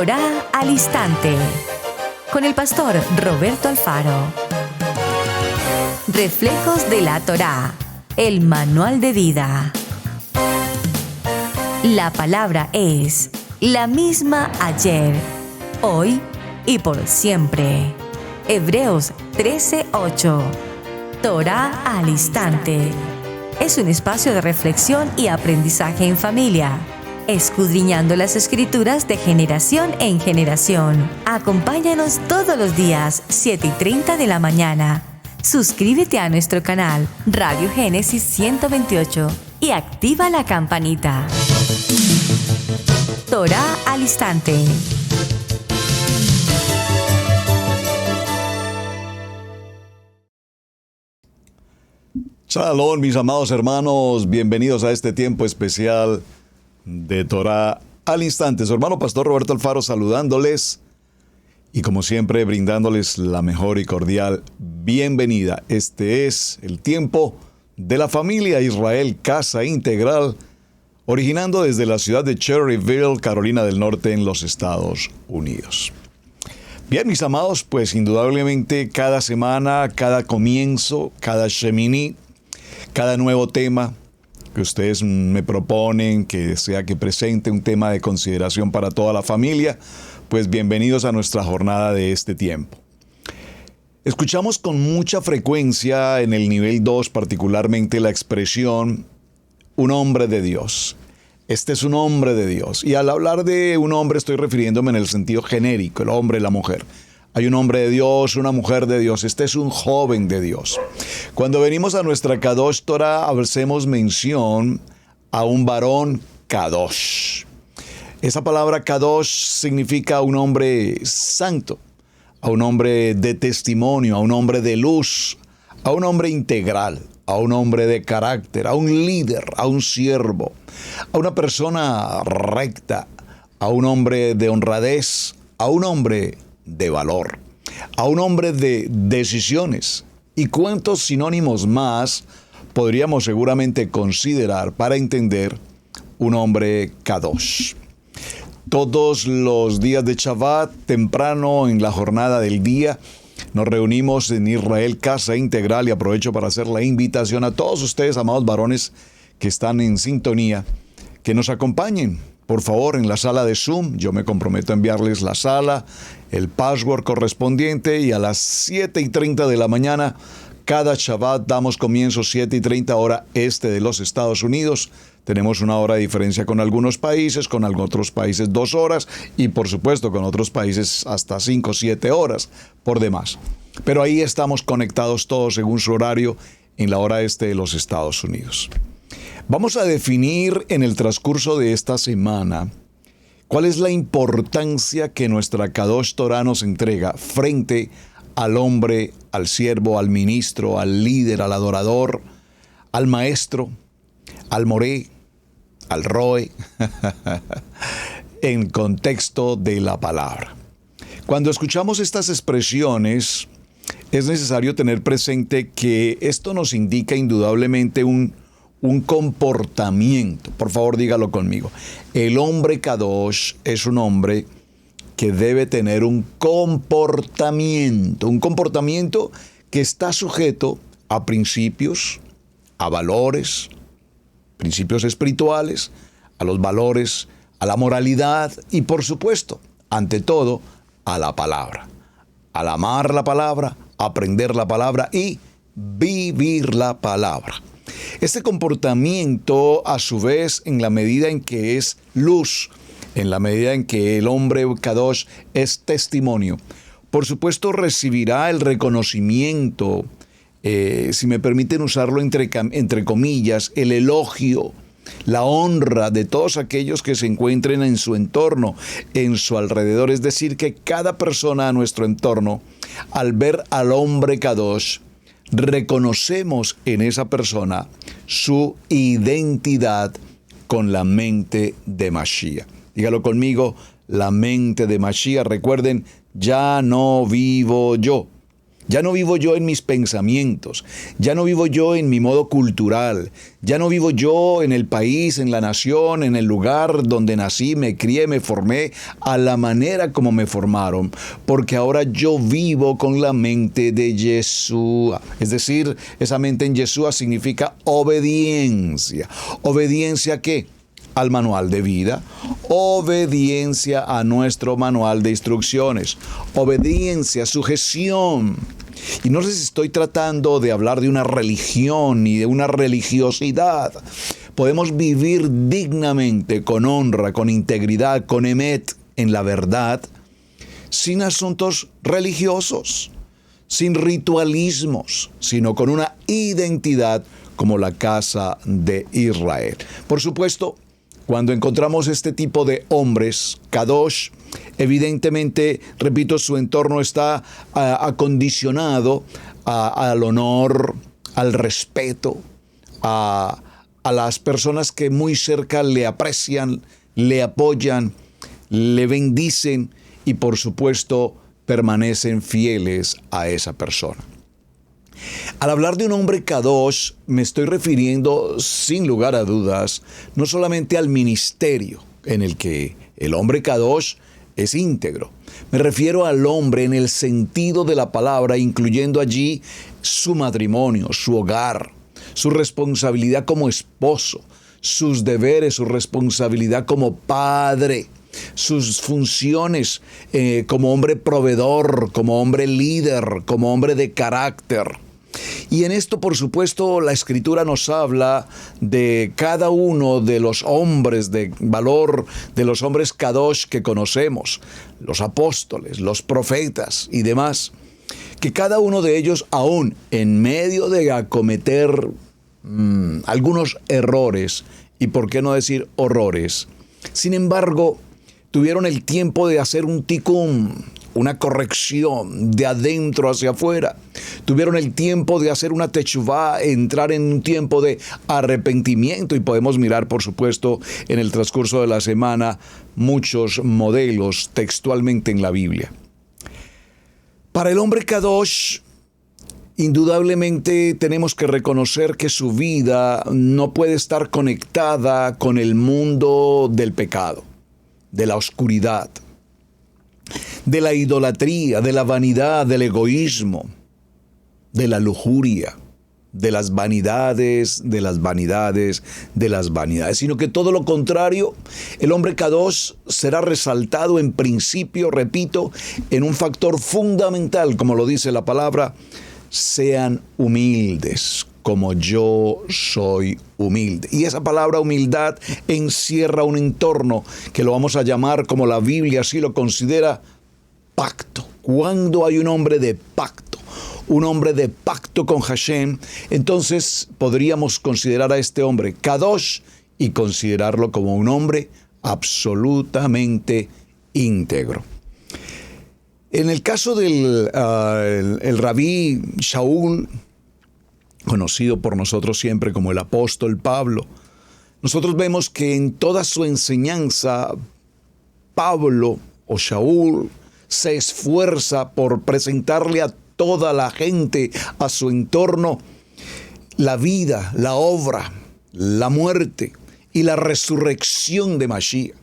Torá al Instante, con el pastor Roberto Alfaro. Reflejos de la Torá, el manual de vida. La palabra es la misma ayer, hoy y por siempre. Hebreos 13:8. Torá al Instante. Es un espacio de reflexión y aprendizaje en familia, escudriñando las Escrituras de generación en generación. Acompáñanos todos los días, 7:30 de la mañana. Suscríbete a nuestro canal Radio Génesis 128 y activa la campanita. Torá al Instante. Shalom, mis amados hermanos, bienvenidos a este tiempo especial de Torá al Instante. Su hermano pastor Roberto Alfaro saludándoles y como siempre brindándoles la mejor y cordial bienvenida. Este es el tiempo de la familia Israel Casa Integral, originando desde la ciudad de Cherryville, Carolina del Norte, en los Estados Unidos. Bien, mis amados, pues indudablemente cada semana, cada comienzo, cada Shemini, cada nuevo tema que ustedes me proponen, que sea que presente un tema de consideración para toda la familia, pues bienvenidos a nuestra jornada de este tiempo. Escuchamos con mucha frecuencia en el nivel 2 particularmente la expresión un hombre de Dios. Este es un hombre de Dios. Y al hablar de un hombre estoy refiriéndome en el sentido genérico, el hombre y la mujer. Hay un hombre de Dios, una mujer de Dios. Este es un joven de Dios. Cuando venimos a nuestra Kadosh Torah, hacemos mención a un varón Kadosh. Esa palabra Kadosh significa un hombre santo, a un hombre de testimonio, a un hombre de luz, a un hombre integral, a un hombre de carácter, a un líder, a un siervo, a una persona recta, a un hombre de honradez, a un hombre de valor, a un hombre de decisiones. ¿Y cuántos sinónimos más podríamos seguramente considerar para entender un hombre Kadosh? Todos los días de Shabbat, temprano en la jornada del día, nos reunimos en Israel Casa Integral y aprovecho para hacer la invitación a todos ustedes, amados varones que están en sintonía, que nos acompañen, por favor, en la sala de Zoom. Yo me comprometo a enviarles la sala, el password correspondiente y a las 7:30 de la mañana, cada Shabbat damos comienzo 7:30 hora este de los Estados Unidos. Tenemos una hora de diferencia con algunos países, con otros países 2 horas y por supuesto con otros países hasta 5 o 7 horas por demás. Pero ahí estamos conectados todos según su horario en la hora este de los Estados Unidos. Vamos a definir en el transcurso de esta semana cuál es la importancia que nuestra Kadosh Torah nos entrega frente al hombre, al siervo, al ministro, al líder, al adorador, al maestro, al moré, al roe, en contexto de la palabra. Cuando escuchamos estas expresiones, es necesario tener presente que esto nos indica indudablemente un comportamiento. Por favor, dígalo conmigo. El hombre Kadosh es un hombre que debe tener un comportamiento que está sujeto a principios, a valores, principios espirituales, a los valores, a la moralidad y, por supuesto, ante todo, a la palabra. Al amar la palabra, aprender la palabra y vivir la palabra. Este comportamiento, a su vez, en la medida en que es luz, en la medida en que el hombre Kadosh es testimonio, por supuesto recibirá el reconocimiento, si me permiten usarlo entre comillas, el elogio, la honra de todos aquellos que se encuentren en su entorno, en su alrededor. Es decir, que cada persona a nuestro entorno, al ver al hombre Kadosh, reconocemos en esa persona su identidad con la mente de Mashiach. Dígalo conmigo, la mente de Mashiach. Recuerden, ya no vivo yo, Ya no vivo yo en mis pensamientos, ya no vivo yo en mi modo cultural, ya no vivo yo en el país, en la nación, en el lugar donde nací, me crié, me formé, a la manera como me formaron, porque ahora yo vivo con la mente de Yeshua. Es decir, esa mente en Yeshua significa obediencia. ¿Obediencia a qué? Al manual de vida, obediencia a nuestro manual de instrucciones, obediencia, sujeción. Y no sé si estoy tratando de hablar de una religión ni de una religiosidad. Podemos vivir dignamente, con honra, con integridad, con emet, en la verdad, sin asuntos religiosos, sin ritualismos, sino con una identidad como la casa de Israel. Por supuesto, cuando encontramos este tipo de hombres, Kadosh, evidentemente, repito, su entorno está acondicionado al honor, al respeto, a las personas que muy cerca le aprecian, le apoyan, le bendicen y, por supuesto, permanecen fieles a esa persona. Al hablar de un hombre Kadosh, me estoy refiriendo, sin lugar a dudas, no solamente al ministerio en el que el hombre Kadosh es íntegro. Me refiero al hombre en el sentido de la palabra, incluyendo allí su matrimonio, su hogar, su responsabilidad como esposo, sus deberes, su responsabilidad como padre, sus funciones como hombre proveedor, como hombre líder, como hombre de carácter. Y en esto, por supuesto, la Escritura nos habla de cada uno de los hombres de valor, de los hombres Kadosh que conocemos, los apóstoles, los profetas y demás, que cada uno de ellos, aún en medio de acometer algunos errores, y por qué no decir horrores, sin embargo, tuvieron el tiempo de hacer un tikkun, una corrección de adentro hacia afuera. Tuvieron el tiempo de hacer una techuvá, entrar en un tiempo de arrepentimiento, y podemos mirar, por supuesto, en el transcurso de la semana, muchos modelos textualmente en la Biblia. Para el hombre Kadosh, indudablemente tenemos que reconocer que su vida no puede estar conectada con el mundo del pecado, de la oscuridad, de la idolatría, de la vanidad, del egoísmo, de la lujuria, de las vanidades, sino que todo lo contrario, el hombre Kadosh será resaltado en principio, repito, en un factor fundamental, como lo dice la palabra: sean humildes, como yo soy humilde. Y esa palabra humildad encierra un entorno que lo vamos a llamar, como la Biblia así lo considera, pacto. Cuando hay un hombre de pacto con Hashem, entonces podríamos considerar a este hombre Kadosh y considerarlo como un hombre absolutamente íntegro. En el caso del el rabí Shaul, conocido por nosotros siempre como el apóstol Pablo, nosotros vemos que en toda su enseñanza, Pablo o Shaul se esfuerza por presentarle a toda la gente, a su entorno, la vida, la obra, la muerte y la resurrección de Mashiach.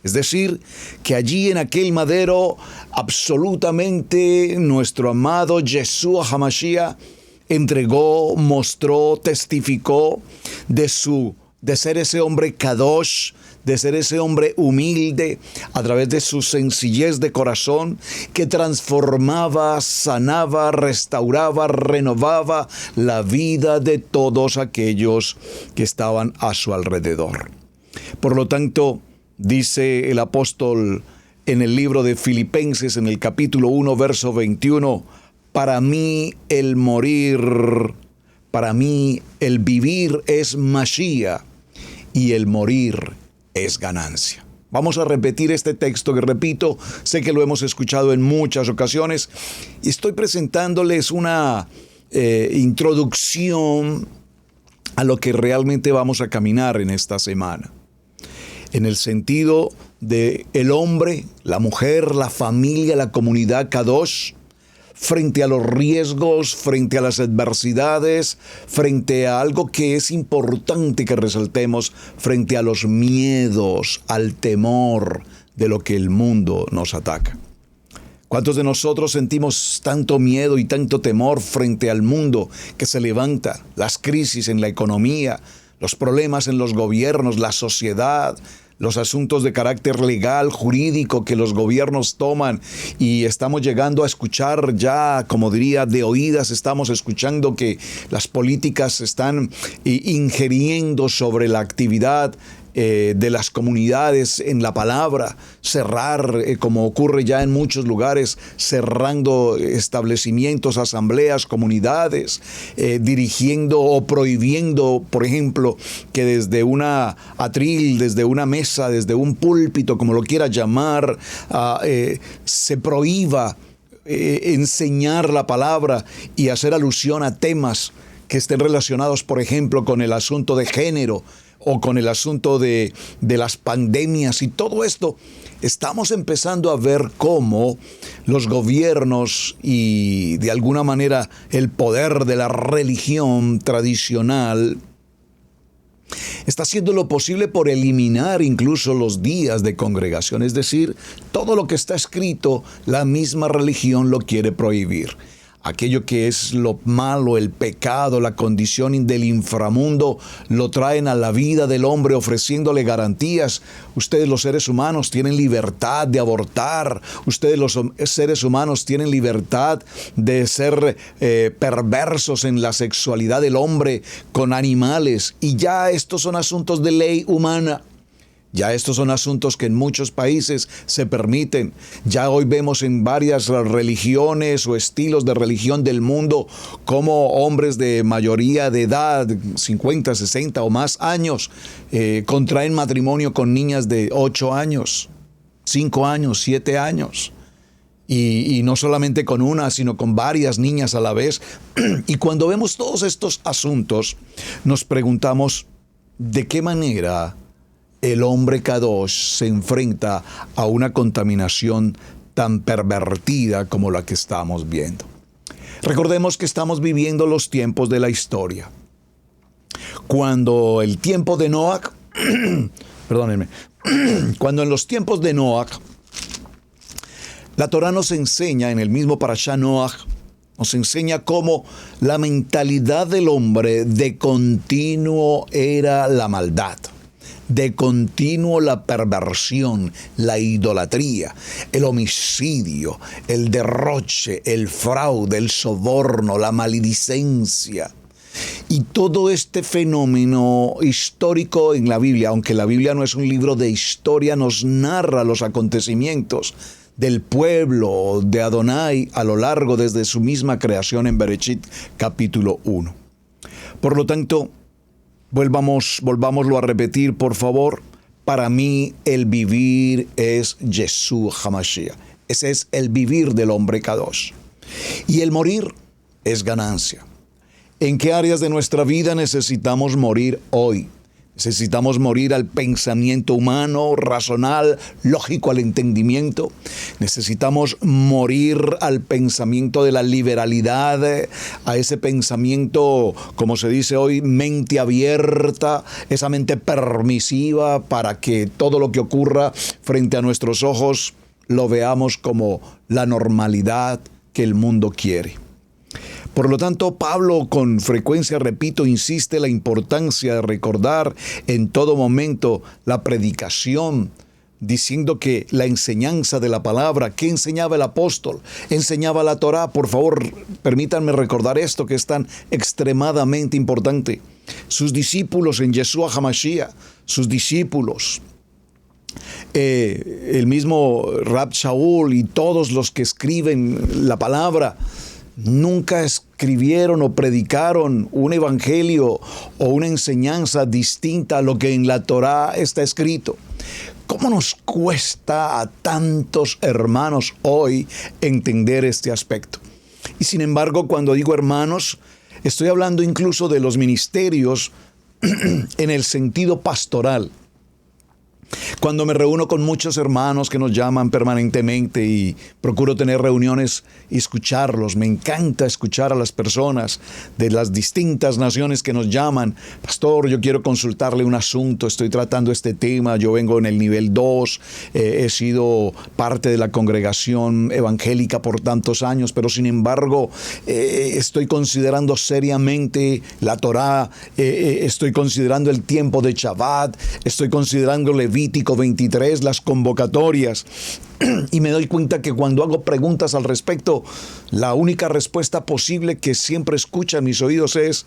Es decir, que allí en aquel madero, absolutamente nuestro amado Yeshua HaMashiach entregó, mostró, testificó de ser ese hombre Kadosh, de ser ese hombre humilde, a través de su sencillez de corazón, que transformaba, sanaba, restauraba, renovaba la vida de todos aquellos que estaban a su alrededor. Por lo tanto, dice el apóstol en el libro de Filipenses, en el capítulo 1, verso 21, para mí el vivir es Mashiach y el morir es ganancia. Vamos a repetir este texto que, repito, sé que lo hemos escuchado en muchas ocasiones, y estoy presentándoles una introducción a lo que realmente vamos a caminar en esta semana. En el sentido de el hombre, la mujer, la familia, la comunidad Kadosh, frente a los riesgos, frente a las adversidades, frente a algo que es importante que resaltemos, frente a los miedos, al temor de lo que el mundo nos ataca. ¿Cuántos de nosotros sentimos tanto miedo y tanto temor frente al mundo que se levanta? Las crisis en la economía, los problemas en los gobiernos, la sociedad, los asuntos de carácter legal, jurídico que los gobiernos toman, y estamos llegando a escuchar ya, como diría, de oídas estamos escuchando que las políticas están ingiriendo sobre la actividad de las comunidades en la palabra, cerrar, como ocurre ya en muchos lugares, cerrando establecimientos, asambleas, comunidades, dirigiendo o prohibiendo, por ejemplo, que desde una atril, desde una mesa, desde un púlpito, como lo quiera llamar, se prohíba enseñar la palabra y hacer alusión a temas que estén relacionados, por ejemplo, con el asunto de género, o con el asunto de las pandemias y todo esto. Estamos empezando a ver cómo los gobiernos y de alguna manera el poder de la religión tradicional está haciendo lo posible por eliminar incluso los días de congregación. Es decir, todo lo que está escrito, la misma religión lo quiere prohibir. Aquello que es lo malo, el pecado, la condición del inframundo, lo traen a la vida del hombre ofreciéndole garantías. Ustedes los seres humanos tienen libertad de abortar. Ustedes los seres humanos tienen libertad de ser perversos en la sexualidad del hombre con animales. Y ya estos son asuntos de ley humana. Ya estos son asuntos que en muchos países se permiten. Ya hoy vemos en varias religiones o estilos de religión del mundo cómo hombres de mayoría de edad, 50, 60 o más años, contraen matrimonio con niñas de 8 años, 5 años, 7 años. Y no solamente con una, sino con varias niñas a la vez. Y cuando vemos todos estos asuntos, nos preguntamos, ¿de qué manera el hombre Kadosh se enfrenta a una contaminación tan pervertida como la que estamos viendo? Recordemos que estamos viviendo los tiempos de la historia. Cuando el tiempo de Noah, perdónenme, cuando en los tiempos de Noah, la Torá nos enseña en el mismo Parashá Noah, nos enseña cómo la mentalidad del hombre de continuo era la maldad. De continuo la perversión, la idolatría, el homicidio, el derroche, el fraude, el soborno, la maledicencia. Y todo este fenómeno histórico en la Biblia, aunque la Biblia no es un libro de historia, nos narra los acontecimientos del pueblo de Adonai a lo largo desde su misma creación en Bereshit capítulo 1. Por lo tanto, volvámoslo a repetir, por favor. Para mí, el vivir es Yeshua HaMashiach. Ese es el vivir del hombre Kadosh. Y el morir es ganancia. ¿En qué áreas de nuestra vida necesitamos morir hoy? Necesitamos morir al pensamiento humano, racional, lógico, al entendimiento. Necesitamos morir al pensamiento de la liberalidad, a ese pensamiento, como se dice hoy, mente abierta, esa mente permisiva para que todo lo que ocurra frente a nuestros ojos lo veamos como la normalidad que el mundo quiere. Por lo tanto, Pablo con frecuencia, repito, insiste en la importancia de recordar en todo momento la predicación, diciendo que la enseñanza de la palabra, ¿qué enseñaba el apóstol? Enseñaba la Torá. Por favor, permítanme recordar esto que es tan extremadamente importante. Sus discípulos en Yeshua HaMashiach, sus discípulos, el mismo Rab Shaul y todos los que escriben la palabra, nunca escribieron o predicaron un evangelio o una enseñanza distinta a lo que en la Torá está escrito. ¿Cómo nos cuesta a tantos hermanos hoy entender este aspecto? Y sin embargo, cuando digo hermanos, estoy hablando incluso de los ministerios en el sentido pastoral. Cuando me reúno con muchos hermanos que nos llaman permanentemente y procuro tener reuniones y escucharlos, me encanta escuchar a las personas de las distintas naciones que nos llaman. Pastor, yo quiero consultarle un asunto, estoy tratando este tema, yo vengo en el nivel 2, he sido parte de la congregación evangélica por tantos años, pero sin embargo estoy considerando seriamente la Torá, estoy considerando el tiempo de Shabbat, estoy considerando Levítico 23, las convocatorias, y me doy cuenta que cuando hago preguntas al respecto, la única respuesta posible que siempre escucha en mis oídos es: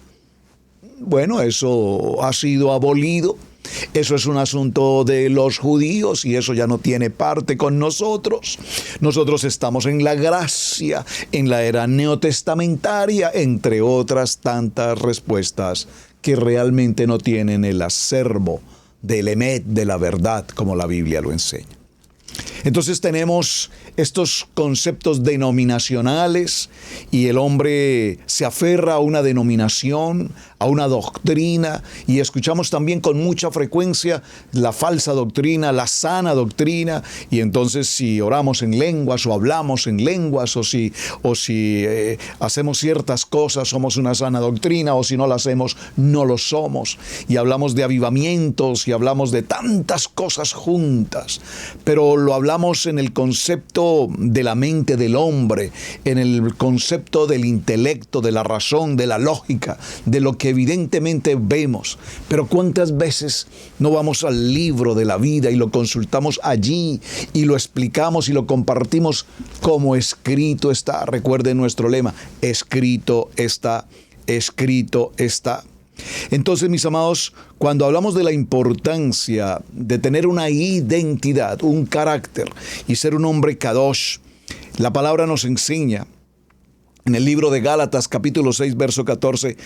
bueno, eso ha sido abolido, eso es un asunto de los judíos y eso ya no tiene parte con nosotros. Nosotros estamos en la gracia, en la era neotestamentaria, entre otras tantas respuestas que realmente no tienen el acervo del emet, de la verdad, como la Biblia lo enseña. Entonces tenemos estos conceptos denominacionales y el hombre se aferra a una denominación, a una doctrina, y escuchamos también con mucha frecuencia la falsa doctrina, la sana doctrina, y entonces si oramos en lenguas o hablamos en lenguas o si hacemos ciertas cosas somos una sana doctrina, o si no la hacemos no lo somos, y hablamos de avivamientos y hablamos de tantas cosas juntas, pero lo hablamos en el concepto de la mente del hombre, en el concepto del intelecto, de la razón, de la lógica, de lo que evidentemente vemos. Pero ¿cuántas veces no vamos al libro de la vida y lo consultamos allí y lo explicamos y lo compartimos como escrito está? Recuerden nuestro lema: escrito está, escrito está. Entonces, mis amados, cuando hablamos de la importancia de tener una identidad, un carácter y ser un hombre kadosh, la palabra nos enseña en el libro de Gálatas capítulo 6 verso 14: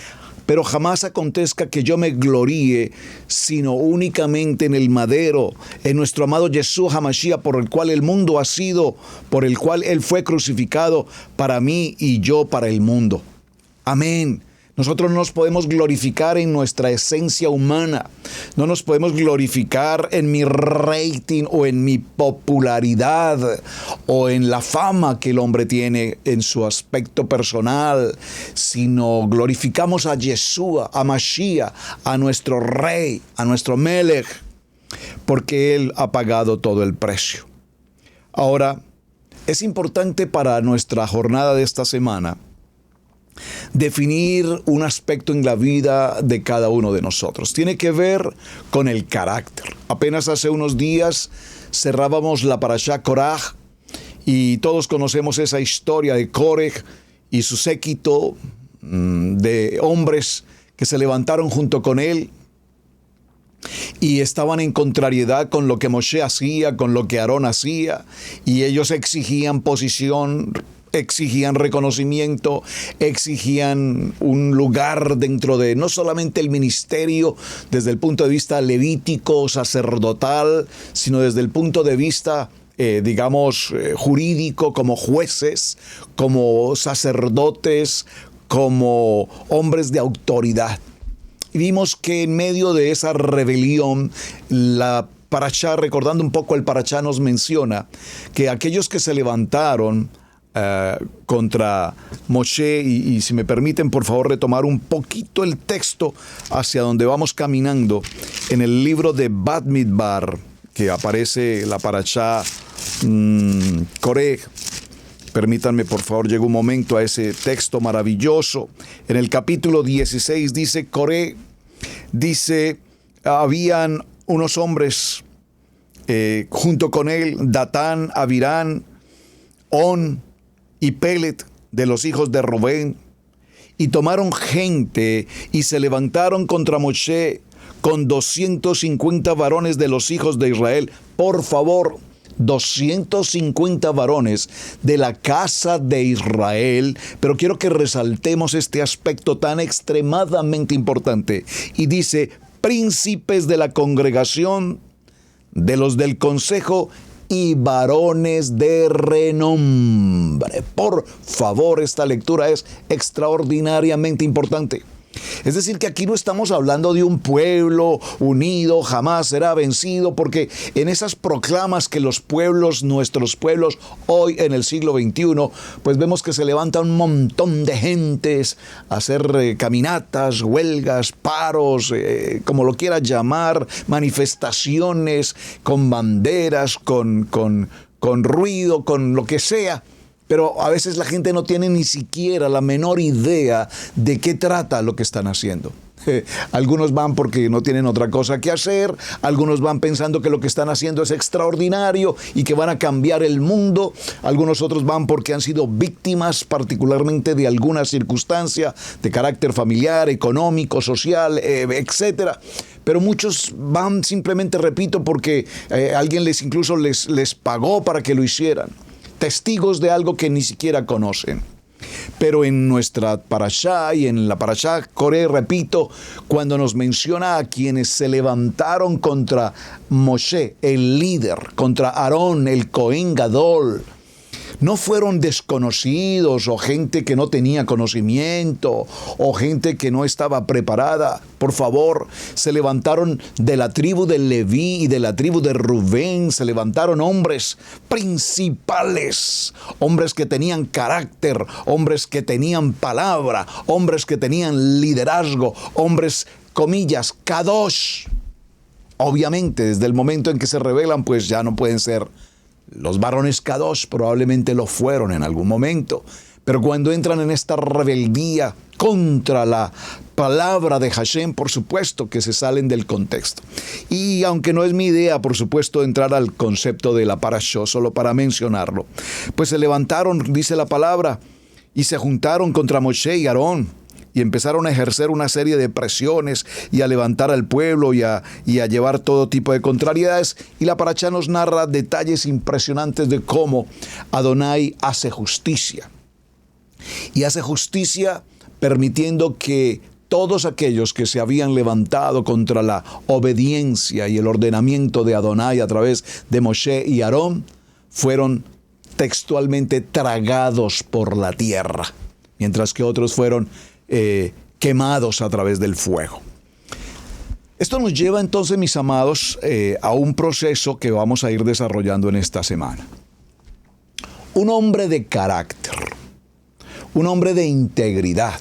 pero jamás acontezca que yo me gloríe, sino únicamente en el madero, en nuestro amado Yeshua HaMashiach, por el cual el mundo ha sido, por el cual Él fue crucificado para mí y yo para el mundo. Amén. Nosotros no nos podemos glorificar en nuestra esencia humana, no nos podemos glorificar en mi rating o en mi popularidad o en la fama que el hombre tiene en su aspecto personal, sino glorificamos a Yeshua, a Mashiach, a nuestro Rey, a nuestro Melech, porque Él ha pagado todo el precio. Ahora, es importante para nuestra jornada de esta semana definir un aspecto en la vida de cada uno de nosotros. Tiene que ver con el carácter. Apenas hace unos días cerrábamos la parashá Koraj y todos conocemos esa historia de Koraj y su séquito de hombres que se levantaron junto con él y estaban en contrariedad con lo que Moshe hacía, con lo que Aarón hacía, y ellos exigían posición, exigían reconocimiento, exigían un lugar dentro de no solamente el ministerio desde el punto de vista levítico, sacerdotal, sino desde el punto de vista jurídico, como jueces, como sacerdotes, como hombres de autoridad. Y vimos que en medio de esa rebelión, la parashá, recordando un poco el parashá, nos menciona que aquellos que se levantaron contra Moshe, y si me permiten por favor retomar un poquito el texto hacia donde vamos caminando, en el libro de Bamidbar, que aparece la parashá Koraj. Permítanme por favor, llegó un momento a ese texto maravilloso. En el capítulo 16 dice Koraj, dice, habían unos hombres junto con él, Datán, Abirán, On y Pelet, de los hijos de Rubén, y tomaron gente y se levantaron contra Moshe con 250 varones de los hijos de Israel. Por favor, 250 varones de la casa de Israel, pero quiero que resaltemos este aspecto tan extremadamente importante. Y dice, príncipes de la congregación, de los del consejo y varones de renombre. Por favor, esta lectura es extraordinariamente importante. Es decir, que aquí no estamos hablando de un pueblo unido, jamás será vencido, porque en esas proclamas que los pueblos, nuestros pueblos, hoy en el siglo XXI, pues vemos que se levanta un montón de gentes a hacer caminatas, huelgas, paros, como lo quieras llamar, manifestaciones con banderas, con ruido, con lo que sea. Pero a veces la gente no tiene ni siquiera la menor idea de qué trata lo que están haciendo. Algunos van porque no tienen otra cosa que hacer, algunos van pensando que lo que están haciendo es extraordinario y que van a cambiar el mundo, algunos otros van porque han sido víctimas particularmente de alguna circunstancia de carácter familiar, económico, social, etcétera. Pero muchos van simplemente, repito, porque alguien incluso les pagó para que lo hicieran. Testigos de algo que ni siquiera conocen. Pero en nuestra parashá y en la parashá Coré, repito, cuando nos menciona a quienes se levantaron contra Moshe, el líder, contra Aarón, el Cohen Gadol, no fueron desconocidos o gente que no tenía conocimiento o gente que no estaba preparada. Por favor, se levantaron de la tribu de Leví y de la tribu de Rubén, se levantaron hombres principales, hombres que tenían carácter, hombres que tenían palabra, hombres que tenían liderazgo, hombres, comillas, kadosh. Obviamente, desde el momento en que se rebelan, pues ya no pueden ser los varones kadosh, probablemente lo fueron en algún momento, pero cuando entran en esta rebeldía contra la palabra de Hashem, por supuesto que se salen del contexto. Y aunque no es mi idea, por supuesto, entrar al concepto de la parashá, solo para mencionarlo, pues se levantaron, dice la palabra, y se juntaron contra Moshe y Aarón, y empezaron a ejercer una serie de presiones y a levantar al pueblo y a llevar todo tipo de contrariedades. Y la parashá nos narra detalles impresionantes de cómo Adonai hace justicia. Y hace justicia permitiendo que todos aquellos que se habían levantado contra la obediencia y el ordenamiento de Adonai a través de Moshe y Aarón fueron textualmente tragados por la tierra, mientras que otros fueron quemados a través del fuego. Esto nos lleva entonces, mis amados, a un proceso que vamos a ir desarrollando en esta semana. Un hombre de carácter, un hombre de integridad,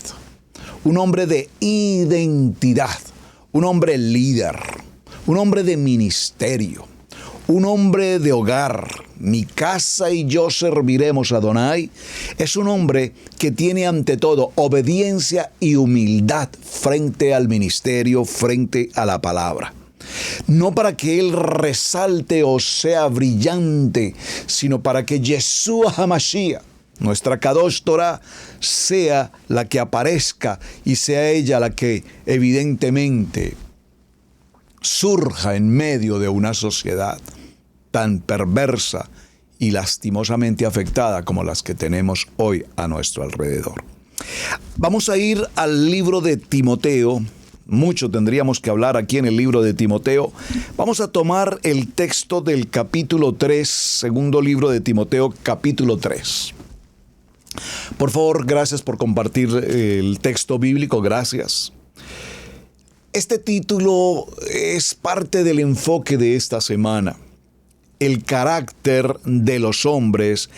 un hombre de identidad, un hombre líder, un hombre de ministerio, un hombre de hogar. Mi casa y yo serviremos a Adonai. Es un hombre que tiene ante todo obediencia y humildad frente al ministerio, frente a la palabra. No para que él resalte o sea brillante, sino para que Yeshua HaMashiach, nuestra Kadosh Torah, sea la que aparezca y sea ella la que evidentemente surja en medio de una sociedad tan perversa y lastimosamente afectada como las que tenemos hoy a nuestro alrededor. Vamos a ir al libro de Timoteo. Mucho tendríamos que hablar aquí en el libro de Timoteo. Vamos a tomar el texto del capítulo 3, segundo libro de Timoteo, capítulo 3. Por favor, gracias por compartir el texto bíblico, gracias. Este título es parte del enfoque de esta semana. El carácter de los hombres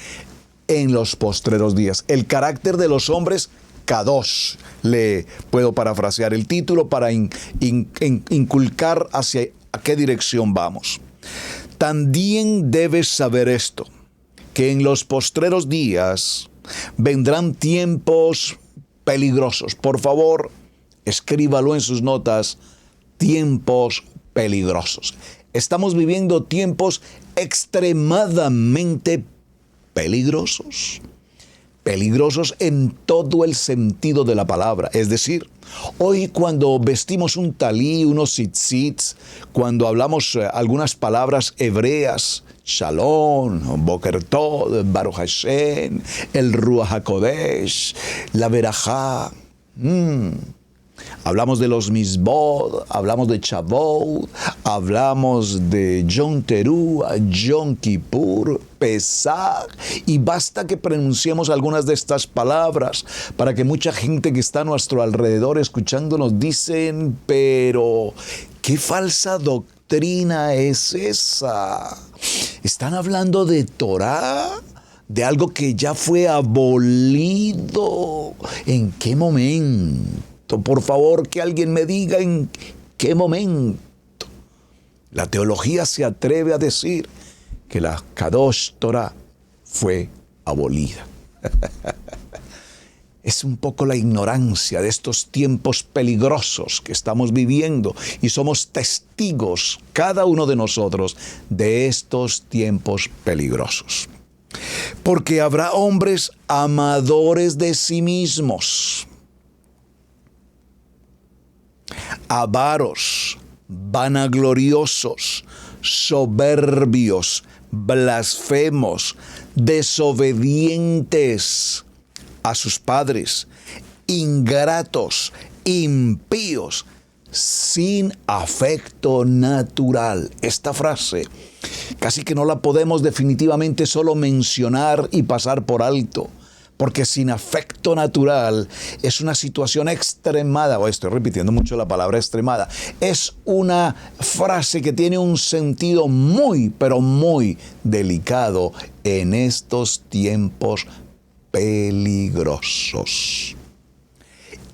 en los postreros días. El carácter de los hombres kadosh. Le puedo parafrasear el título para inculcar hacia a qué dirección vamos. También debes saber esto, que en los postreros días vendrán tiempos peligrosos. Por favor, escríbalo en sus notas, tiempos peligrosos. Estamos viviendo tiempos extremadamente peligrosos. Peligrosos en todo el sentido de la palabra. Es decir, hoy cuando vestimos un talí, unos tzitzits, cuando hablamos algunas palabras hebreas, Shalom, Boker Tov, Baruch Hashem, el Ruach HaKodesh, la Berajá, Hablamos de los Mizbot, hablamos de Shavuot, hablamos de Yom Teruah, Yom Kippur, Pesach, y basta que pronunciemos algunas de estas palabras para que mucha gente que está a nuestro alrededor escuchándonos dicen, pero ¿qué falsa doctrina es esa? ¿Están hablando de Torah? ¿De algo que ya fue abolido? ¿En qué momento? Por favor, que alguien me diga en qué momento. La teología se atreve a decir que la Kadosh Torah fue abolida. Es un poco la ignorancia de estos tiempos peligrosos que estamos viviendo y somos testigos, cada uno de nosotros, de estos tiempos peligrosos. Porque habrá hombres amadores de sí mismos, avaros, vanagloriosos, soberbios, blasfemos, desobedientes a sus padres, ingratos, impíos, sin afecto natural. Esta frase casi que no la podemos definitivamente solo mencionar y pasar por alto, porque sin afecto natural es una situación extremada, o estoy repitiendo mucho la palabra extremada, es una frase que tiene un sentido muy, pero muy delicado en estos tiempos peligrosos.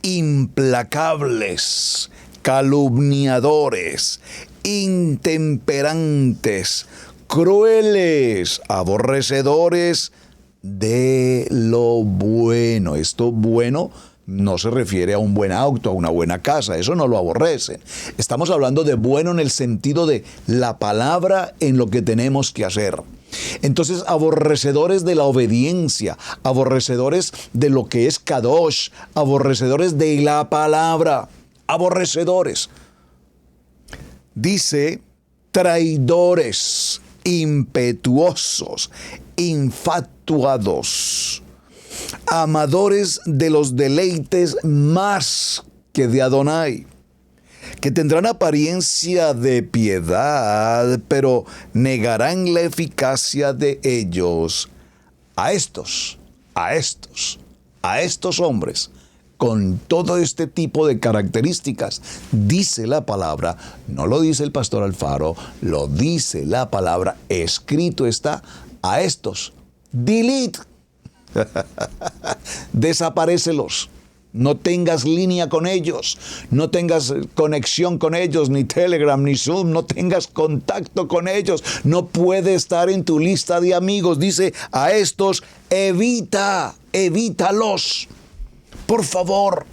Implacables, calumniadores, intemperantes, crueles, aborrecedores de lo bueno. Esto bueno no se refiere a un buen auto, a una buena casa, eso no lo aborrecen. Estamos hablando de bueno en el sentido de la palabra en lo que tenemos que hacer. Entonces, aborrecedores de la obediencia, aborrecedores de lo que es Kadosh, aborrecedores de la palabra, aborrecedores. Dice, traidores, impetuosos, infatuados, amadores de los deleites más que de Adonai, que tendrán apariencia de piedad, pero negarán la eficacia de ellos. A estos hombres, con todo este tipo de características, dice la palabra, no lo dice el pastor Alfaro, lo dice la palabra, escrito está, a estos, delete, desaparécelos. No tengas línea con ellos, no tengas conexión con ellos, ni Telegram, ni Zoom, no tengas contacto con ellos, no puede estar en tu lista de amigos. Dice, a estos evítalos. Por favor,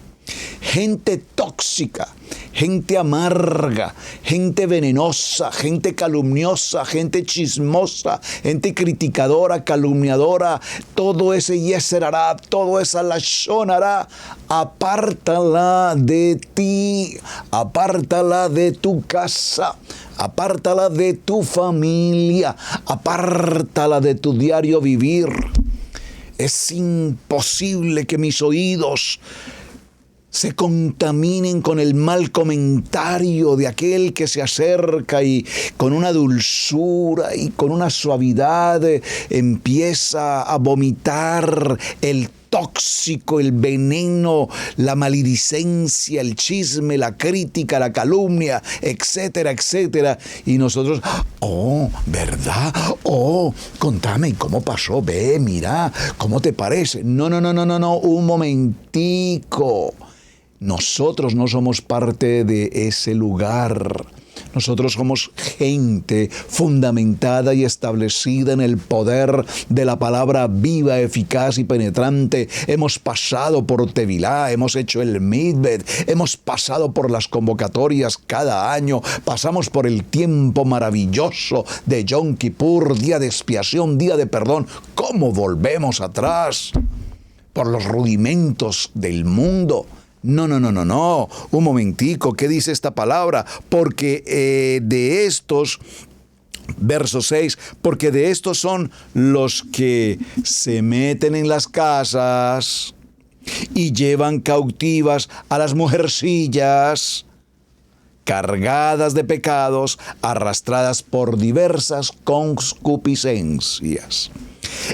gente tóxica, gente amarga, gente venenosa, gente calumniosa, gente chismosa, gente criticadora, calumniadora, todo ese yeser hará, toda esa lashon hará, apártala de ti, apártala de tu casa, apártala de tu familia, apártala de tu diario vivir. Es imposible que mis oídos se contaminen con el mal comentario de aquel que se acerca y con una dulzura y con una suavidad empieza a vomitar el tóxico, el veneno, la maledicencia, el chisme, la crítica, la calumnia, etcétera, etcétera. Y nosotros, oh, ¿verdad? Oh, contame, ¿cómo pasó? Ve, mira, ¿cómo te parece? No, un momentico. Nosotros no somos parte de ese lugar. Nosotros somos gente fundamentada y establecida en el poder de la palabra viva, eficaz y penetrante. Hemos pasado por Tevilá, hemos hecho el Midbet, hemos pasado por las convocatorias cada año, pasamos por el tiempo maravilloso de Yom Kippur, día de expiación, día de perdón. ¿Cómo volvemos atrás? Por los rudimentos del mundo. No. Un momentico, ¿qué dice esta palabra? Porque de estos, verso 6, porque de estos son los que se meten en las casas y llevan cautivas a las mujercillas, cargadas de pecados, arrastradas por diversas concupiscencias.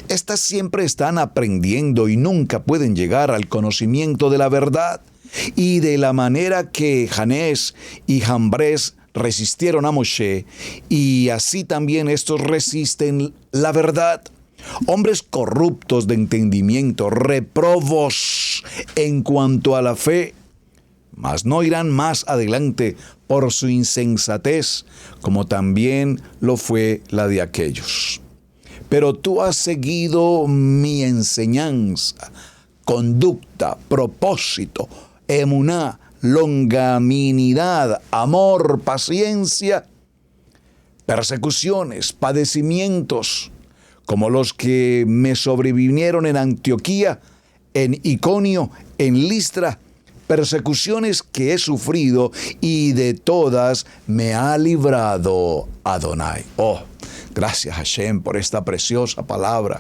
Estas siempre están aprendiendo y nunca pueden llegar al conocimiento de la verdad. Y de la manera que Janés y Jambres resistieron a Moshe, y así también estos resisten la verdad. Hombres corruptos de entendimiento, reprobos en cuanto a la fe, mas no irán más adelante por su insensatez, como también lo fue la de aquellos. Pero tú has seguido mi enseñanza, conducta, propósito, emuná, longanimidad, amor, paciencia, persecuciones, padecimientos, como los que me sobrevinieron en Antioquía, en Iconio, en Listra, persecuciones que he sufrido, y de todas me ha librado Adonai. Oh, gracias Hashem por esta preciosa palabra.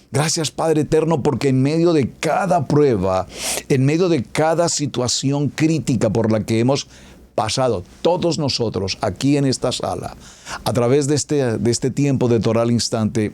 Gracias, Padre eterno, porque en medio de cada prueba, en medio de cada situación crítica por la que hemos pasado todos nosotros aquí en esta sala, a través de este tiempo de Torah al Instante,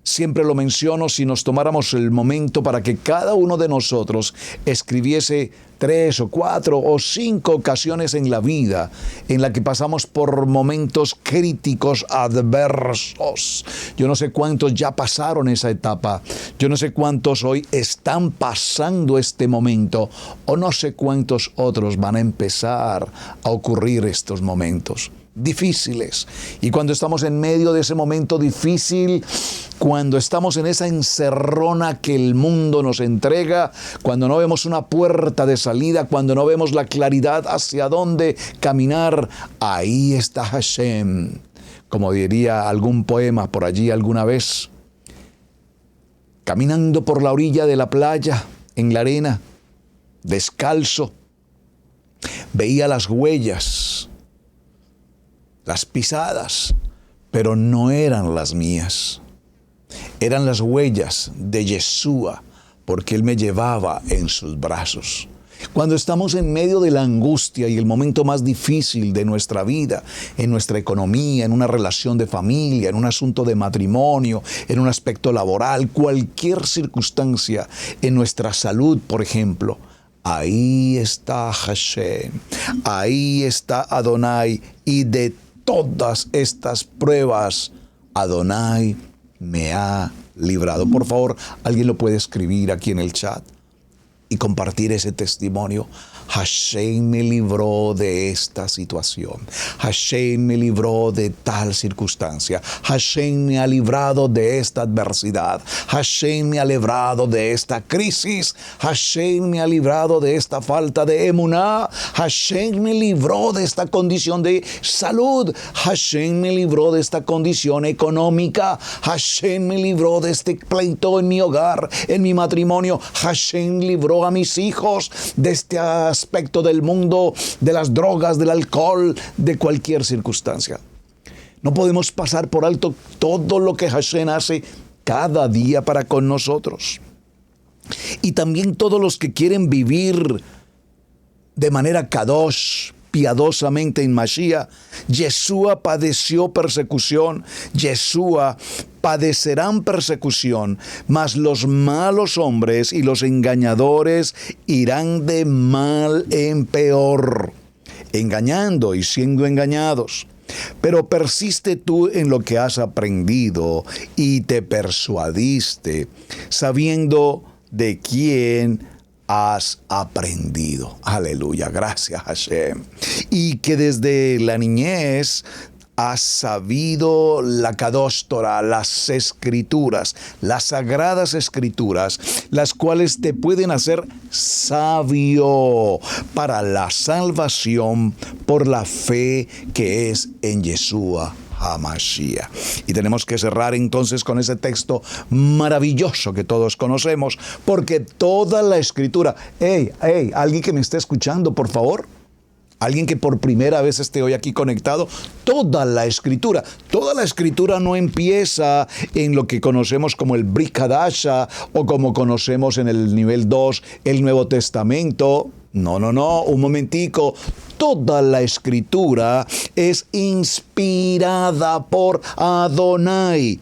siempre lo menciono, si nos tomáramos el momento para que cada uno de nosotros escribiese 3 o 4 o 5 ocasiones en la vida en la que pasamos por momentos críticos, adversos. Yo no sé cuántos ya pasaron esa etapa, yo no sé cuántos hoy están pasando este momento, o no sé cuántos otros van a empezar a ocurrir estos momentos difíciles. Y cuando estamos en medio de ese momento difícil, cuando estamos en esa encerrona que el mundo nos entrega, cuando no vemos una puerta de salida, cuando no vemos la claridad hacia dónde caminar, ahí está Hashem. Como diría algún poema por allí alguna vez, caminando por la orilla de la playa, en la arena, descalzo, veía las huellas, las pisadas, pero no eran las mías. Eran las huellas de Yeshua, porque Él me llevaba en sus brazos. Cuando estamos en medio de la angustia y el momento más difícil de nuestra vida, en nuestra economía, en una relación de familia, en un asunto de matrimonio, en un aspecto laboral, cualquier circunstancia, en nuestra salud, por ejemplo, ahí está Hashem, ahí está Adonai, y de todas estas pruebas, Adonai me ha librado. Por favor, alguien lo puede escribir aquí en el chat y compartir ese testimonio. Hashem me libró de esta situación. Hashem me libró de tal circunstancia. Hashem me ha librado de esta adversidad. Hashem me ha librado de esta crisis. Hashem me ha librado de esta falta de emuná. Hashem me libró de esta condición de salud. Hashem me libró de esta condición económica. Hashem me libró de este pleito en mi hogar, en mi matrimonio. Hashem libró a mis hijos de este aspecto del mundo, de las drogas, del alcohol, de cualquier circunstancia. No podemos pasar por alto todo lo que Hashem hace cada día para con nosotros. Y también todos los que quieren vivir de manera kadosh, piadosamente en Mashiach. Yeshua padeció persecución, Yeshua padecerán persecución, mas los malos hombres y los engañadores irán de mal en peor, engañando y siendo engañados. Pero persiste tú en lo que has aprendido y te persuadiste, sabiendo de quién has aprendido. Aleluya, gracias Hashem. Y que desde la niñez has sabido la Kadosh Torah, las escrituras, las sagradas escrituras, las cuales te pueden hacer sabio para la salvación por la fe que es en Yeshua HaMashiach. Y tenemos que cerrar entonces con ese texto maravilloso que todos conocemos, porque toda la escritura, alguien que me esté escuchando, por favor, Alguien que por primera vez esté hoy aquí conectado, toda la escritura no empieza en lo que conocemos como el Brit Hadasha o como conocemos en el nivel 2, el Nuevo Testamento. No, un momentico. Toda la escritura es inspirada por Adonai.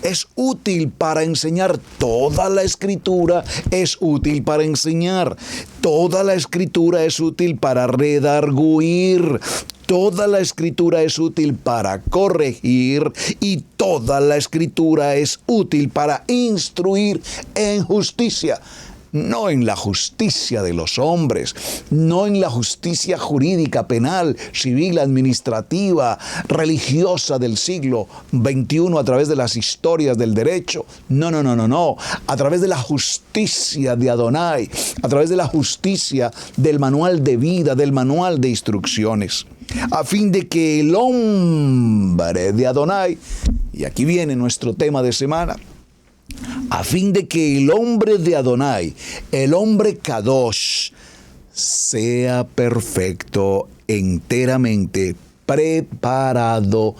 Es útil para enseñar. Toda la escritura es útil para enseñar. Toda la escritura es útil para redarguir. Toda la escritura es útil para corregir y toda la escritura es útil para instruir en justicia. No en la justicia de los hombres, no en la justicia jurídica, penal, civil, administrativa, religiosa del siglo XXI a través de las historias del derecho. No. A través de la justicia de Adonai, a través de la justicia del manual de vida, del manual de instrucciones. A fin de que el hombre de Adonai, y aquí viene nuestro tema de semana, a fin de que el hombre de Adonai, el hombre Kadosh, sea perfecto, enteramente preparado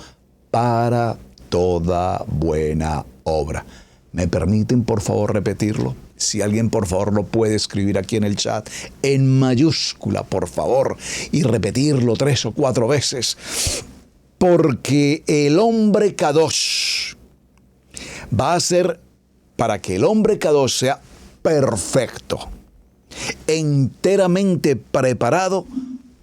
para toda buena obra. ¿Me permiten, por favor, repetirlo? Si alguien, por favor, lo puede escribir aquí en el chat, en mayúscula, por favor, y repetirlo 3 o 4 veces. Porque el hombre Kadosh va a ser, para que el hombre Kadosh sea perfecto, enteramente preparado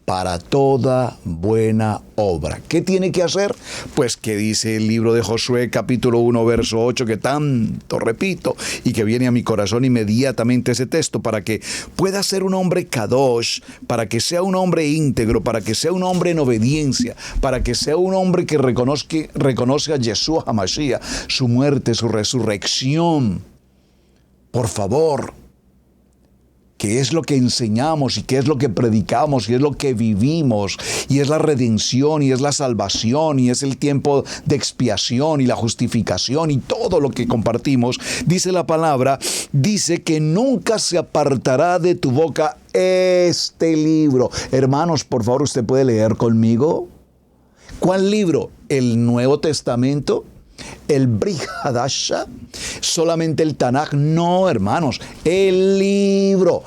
para toda buena obra. ¿Qué tiene que hacer? Pues que dice el libro de Josué, capítulo 1, verso 8, que tanto repito y que viene a mi corazón inmediatamente ese texto, para que pueda ser un hombre Kadosh, para que sea un hombre íntegro, para que sea un hombre en obediencia, para que sea un hombre que reconoce a Yeshua HaMashiach, su muerte, su resurrección. Por favor, ¿qué es lo que enseñamos y qué es lo que predicamos y es lo que vivimos? Y es la redención y es la salvación y es el tiempo de expiación y la justificación y todo lo que compartimos. Dice la palabra, dice que nunca se apartará de tu boca este libro. Hermanos, por favor, ¿usted puede leer conmigo? ¿Cuál libro? ¿El Nuevo Testamento? ¿El Brit Hadasha? ¿Solamente el Tanaj? No, hermanos, el libro,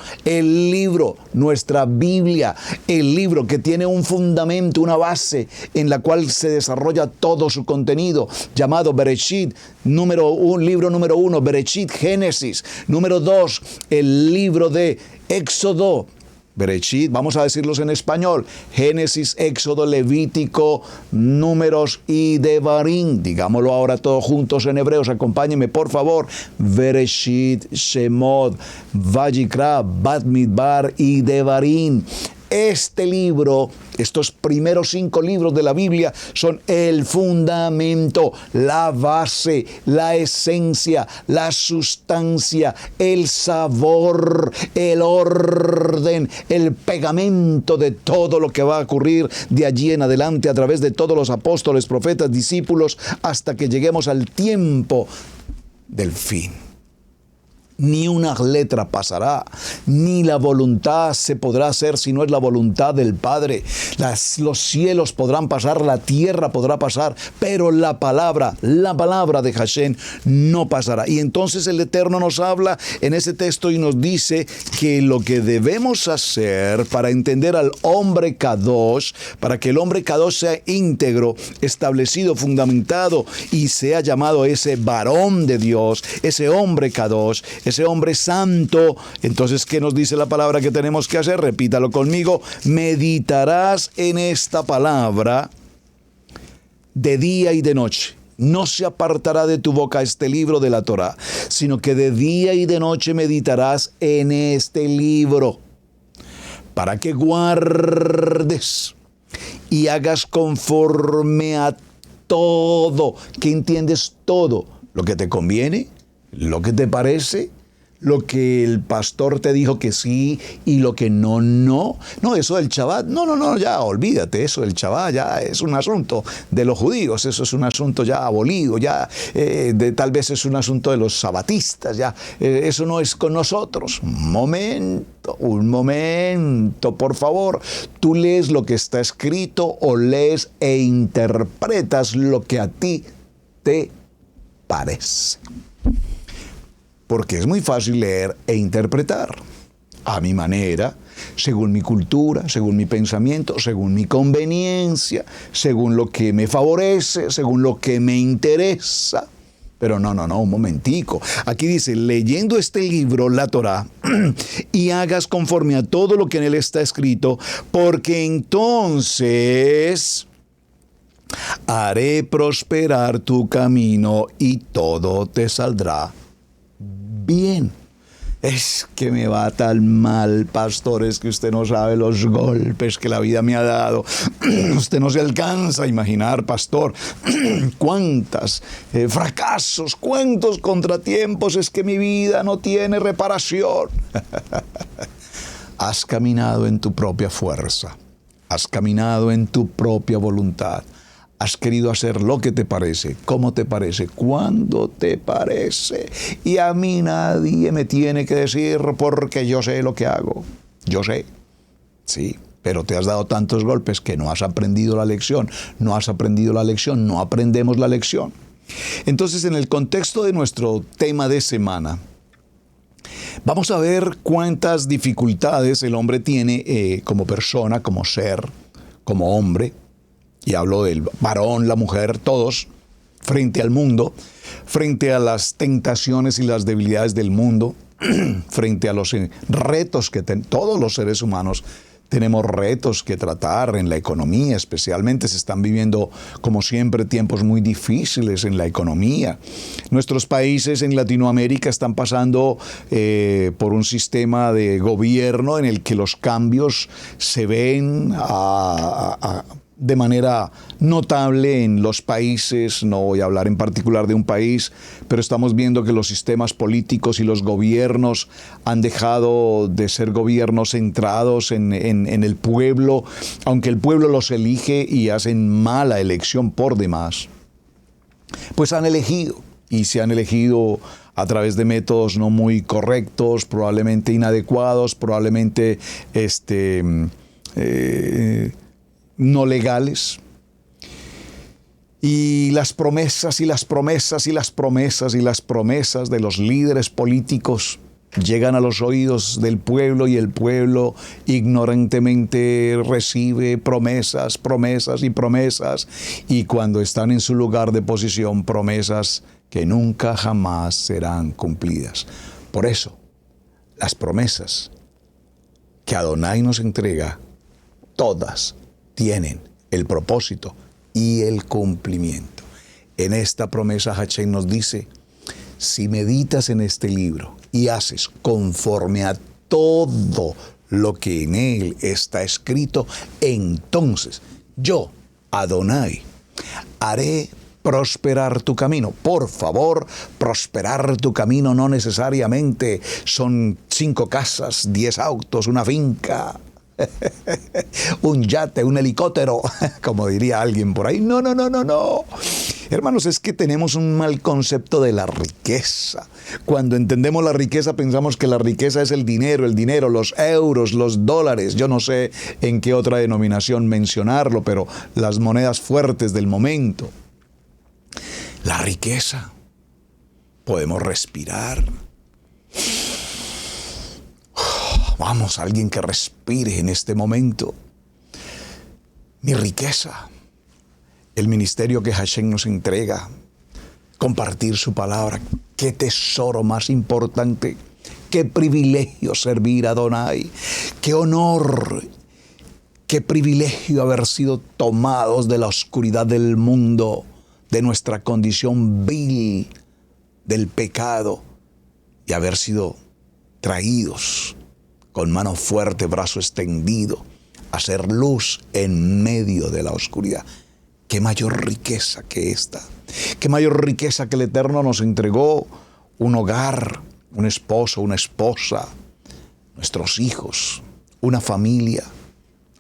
nuestra Biblia, el libro que tiene un fundamento, una base en la cual se desarrolla todo su contenido, llamado Bereshit, libro número 1, Bereshit, Génesis, número 2, el libro de Éxodo, Bereshit, vamos a decirlos en español, Génesis, Éxodo, Levítico, Números y Devarim. Digámoslo ahora todos juntos en hebreos, acompáñenme por favor. Bereshit, Shemot, Vayikra, Bat Midbar y Devarim. Este libro, estos primeros 5 libros de la Biblia son el fundamento, la base, la esencia, la sustancia, el sabor, el orden, el pegamento de todo lo que va a ocurrir de allí en adelante a través de todos los apóstoles, profetas, discípulos, hasta que lleguemos al tiempo del fin. Ni una letra pasará, ni la voluntad se podrá hacer si no es la voluntad del Padre. Los cielos podrán pasar, la tierra podrá pasar, pero la palabra de Hashem no pasará. Y entonces el Eterno nos habla en ese texto y nos dice que lo que debemos hacer para entender al hombre Kadosh, para que el hombre Kadosh sea íntegro, establecido, fundamentado y sea llamado ese varón de Dios, ese hombre Kadosh, ese hombre santo. Entonces, ¿qué nos dice la palabra que tenemos que hacer? Repítalo conmigo. Meditarás en esta palabra de día y de noche. No se apartará de tu boca este libro de la Torá, sino que de día y de noche meditarás en este libro, para que guardes y hagas conforme a todo. ¿Qué entiendes? Todo. Lo que te conviene, lo que te parece, lo que el pastor te dijo que sí y lo que no. No, eso del Shabbat, no, ya olvídate, eso del Shabbat ya es un asunto de los judíos, eso es un asunto ya abolido, ya tal vez es un asunto de los sabatistas, ya eso no es con nosotros. Un momento, por favor, tú lees lo que está escrito o lees e interpretas lo que a ti te parece. Porque es muy fácil leer e interpretar a mi manera, según mi cultura, según mi pensamiento, según mi conveniencia, según lo que me favorece, según lo que me interesa. Pero no, un momentico. Aquí dice, leyendo este libro, la Torá, y hagas conforme a todo lo que en él está escrito, porque entonces haré prosperar tu camino y todo te saldrá bien. Es que me va tan mal, pastor, es que usted no sabe los golpes que la vida me ha dado. Usted no se alcanza a imaginar, pastor, cuántos fracasos, cuántos contratiempos, es que mi vida no tiene reparación. Has caminado en tu propia fuerza, has caminado en tu propia voluntad. Has querido hacer lo que te parece, cómo te parece, cuándo te parece. Y a mí nadie me tiene que decir porque yo sé lo que hago. Yo sé, sí, pero te has dado tantos golpes que no has aprendido la lección. No has aprendido la lección, no aprendemos la lección. Entonces, en el contexto de nuestro tema de semana, vamos a ver cuántas dificultades el hombre tiene como persona, como ser, como hombre. Y hablo del varón, la mujer, todos, frente al mundo, frente a las tentaciones y las debilidades del mundo, frente a los retos que todos los seres humanos tenemos retos que tratar en la economía, especialmente se están viviendo, como siempre, tiempos muy difíciles en la economía. Nuestros países en Latinoamérica están pasando por un sistema de gobierno en el que los cambios se ven de manera notable en los países. No voy a hablar en particular de un país, pero estamos viendo que los sistemas políticos y los gobiernos han dejado de ser gobiernos centrados en el pueblo, aunque el pueblo los elige y hacen mala elección por demás. Pues han elegido, y se han elegido a través de métodos no muy correctos, probablemente inadecuados, probablemente no legales. Y las promesas y las promesas y las promesas y las promesas de los líderes políticos llegan a los oídos del pueblo y el pueblo ignorantemente recibe promesas, promesas y promesas, y cuando están en su lugar de posición, promesas que nunca jamás serán cumplidas. Por eso, las promesas que Adonai nos entrega, todas tienen el propósito y el cumplimiento. En esta promesa Hashem nos dice, si meditas en este libro y haces conforme a todo lo que en él está escrito, entonces yo, Adonai, haré prosperar tu camino. Por favor, prosperar tu camino no necesariamente son 5 casas, 10 autos, una finca, un yate, un helicóptero, como diría alguien por ahí. No. Hermanos, es que tenemos un mal concepto de la riqueza. Cuando entendemos la riqueza, pensamos que la riqueza es el dinero, los euros, los dólares. Yo no sé en qué otra denominación mencionarlo, pero las monedas fuertes del momento. La riqueza. Podemos respirar. Vamos, alguien que respire en este momento. Mi riqueza, el ministerio que Hashem nos entrega, compartir su palabra. Qué tesoro más importante, qué privilegio servir a Adonai, qué honor, qué privilegio haber sido tomados de la oscuridad del mundo, de nuestra condición vil, del pecado, y haber sido traídos con mano fuerte, brazo extendido, hacer luz en medio de la oscuridad. Qué mayor riqueza que esta. Qué mayor riqueza que el Eterno nos entregó un hogar, un esposo, una esposa, nuestros hijos, una familia,